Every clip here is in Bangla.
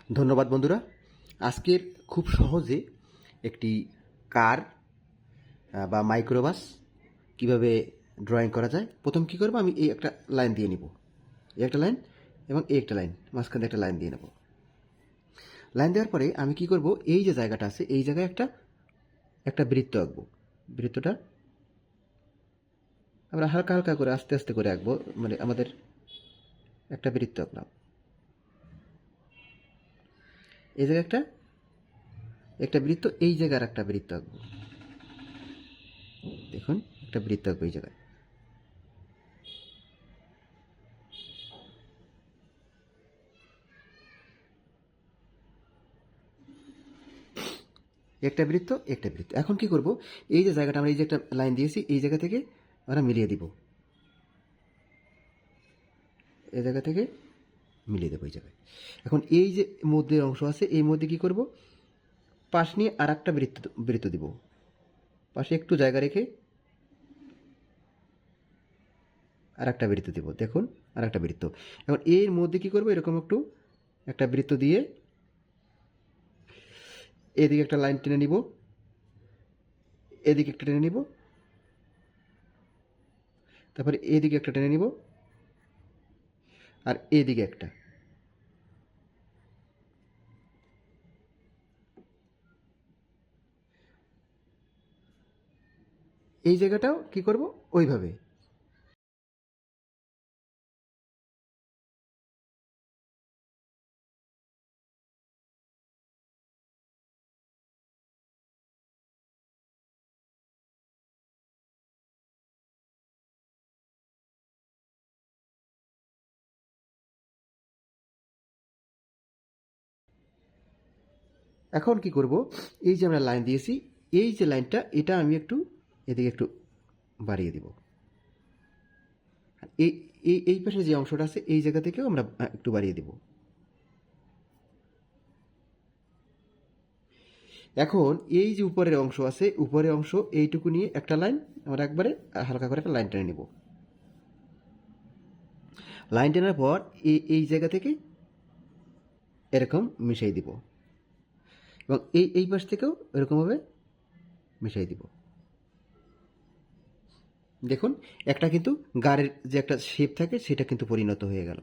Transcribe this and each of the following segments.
ধন্যবাদ বন্ধুরা। আজকের খুব সহজে একটি কার বা মাইক্রোবাস কিভাবে ড্রয়িং করা যায়। প্রথম কি করব, আমি এই একটা লাইন দিয়ে নিব, এই একটা লাইন এবং এই একটা লাইন, মাঝখানে একটা লাইন দিয়ে নেব। লাইন দেওয়ার পরে আমি কি করব, এই যে জায়গাটা আছে এই জায়গায় একটা বৃত্ত আঁকবো। বৃত্তটা আমরা হালকা হালকা করে আস্তে আস্তে করে আঁকবো, মানে আমাদের একটা বৃত্ত আঁকলাম। এই জায়গায় একটা বৃত্ত, এই জায়গার একটা বৃত্ত আঁকবো। দেখুন, একটা বৃত্ত আঁকবো এই জায়গায়। একটা বৃত্ত, একটা বৃত্ত। এখন কি করব, এই যে জায়গাটা আমরা এই যে একটা লাইন দিয়েছি এই জায়গা থেকে আমরা মিলিয়ে দিব, এই জায়গা থেকে মিলিয়ে দেবো এই জায়গায়। এখন এই যে মধ্যের অংশ আছে এই মধ্যে কি করব, পাশ নিয়ে আর একটা বৃত্ত দিব, পাশে একটু জায়গা রেখে আর একটা বৃত্ত দিব। দেখুন, আর একটা বৃত্ত। এখন এর মধ্যে কি করব, এরকম একটা বৃত্ত দিয়ে এদিকে একটা লাইন টেনে নিব, এদিকে একটা টেনে নিব, তারপরে এদিকে একটা টেনে নিব, আর এদিকে একটা। এই জায়গাটাও কি করব, ওইভাবে। এখন কি করব, এই যে আমরা লাইন দিয়েছি এই যে লাইনটা, এটা আমি এদিকে একটু বাড়িয়ে দিব। এই এই এই পাশে যে অংশটা আছে এই জায়গা থেকেও আমরা একটু বাড়িয়ে দিব। এখন এই যে উপরের অংশ আছে, উপরের অংশ এইটুকু নিয়ে একটা লাইন আমরা একবারে হালকা করে একটা লাইন টেনে নিব। লাইন টেনার পর এই জায়গা থেকে এরকম মিশিয়ে দিব, এবং এই পাশ থেকেও এরকমভাবে মিশিয়ে দিব। দেখুন, একটা কিন্তু গাড়ির যে একটা শেপ থাকে সেটা কিন্তু পরিণত হয়ে গেল।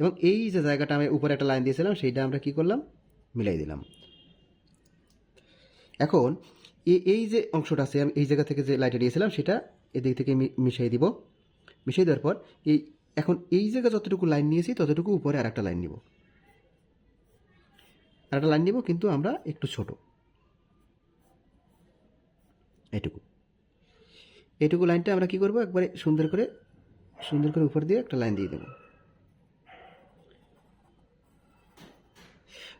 এবং এই যে জায়গাটা আমি উপরে একটা লাইন দিয়েছিলাম সেইটা আমরা কি করলাম, মিলাই দিলাম। এখন এই যে অংশটা আছে আমি এই জায়গা থেকে যে লাইনটা দিয়েছিলাম সেটা এদিক থেকে মিশিয়ে দিব। মিশিয়ে দেওয়ার পর এখন এই জায়গা যতটুকু লাইন নিয়েছি ততটুকু উপরে আর একটা লাইন নিব, আর একটা লাইন নিব, কিন্তু আমরা একটু ছোট, এইটুকু লাইনটা আমরা কি করব, একবারে সুন্দর করে উপর দিয়ে একটা লাইন দিয়ে দেব।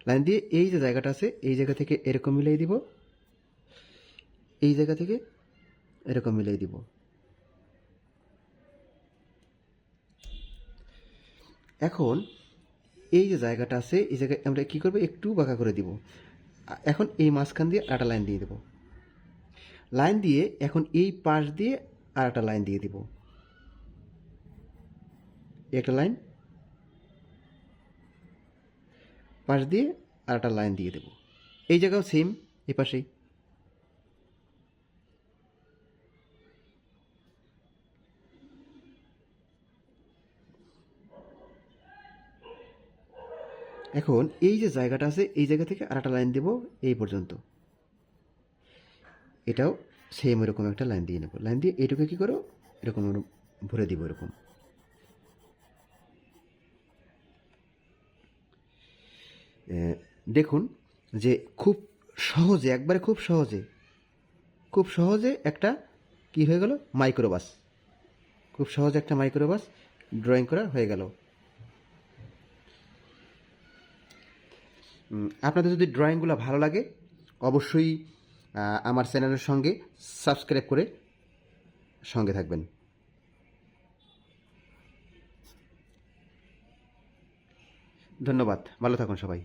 লাইন দিয়ে এই যে জায়গাটা আছে এই জায়গা থেকে এরকম মিলিয়ে দিব, এই জায়গা থেকে এরকম মিলিয়ে দিব। এখন এই যে জায়গাটা আছে এই জায়গায় আমরা কি করব, একটু বাঁকা করে দিব। এখন এই মাঝখান দিয়ে আরেকটা লাইন দিয়ে দেব। লাইন দিয়ে এখন এই পাশ দিয়ে আর একটা লাইন দিয়ে দিব, একটা লাইন, পাশ দিয়ে আর একটা লাইন দিয়ে দেব। এই জায়গাও সেম, এই পাশেই। এখন এই যে জায়গাটা আছে এই জায়গা থেকে আর একটা লাইন দেব এই পর্যন্ত, এটাও সেম এরকম একটা লাইন দিয়ে নেব। লাইন দিয়ে এইটুকু কী করো, এরকম ভরে দিব এরকম। দেখুন যে খুব সহজে, একবারে খুব সহজে একটা কি হয়ে গেল, মাইক্রোবাস। খুব সহজে একটা মাইক্রোবাস ড্রয়িং করা হয়ে গেল। আপনাদের যদি ড্রয়িংগুলো ভালো লাগে অবশ্যই আমার চ্যানেলের সঙ্গে সাবস্ক্রাইব করে সঙ্গে থাকবেন। ধন্যবাদ, ভালো থাকুন সবাই।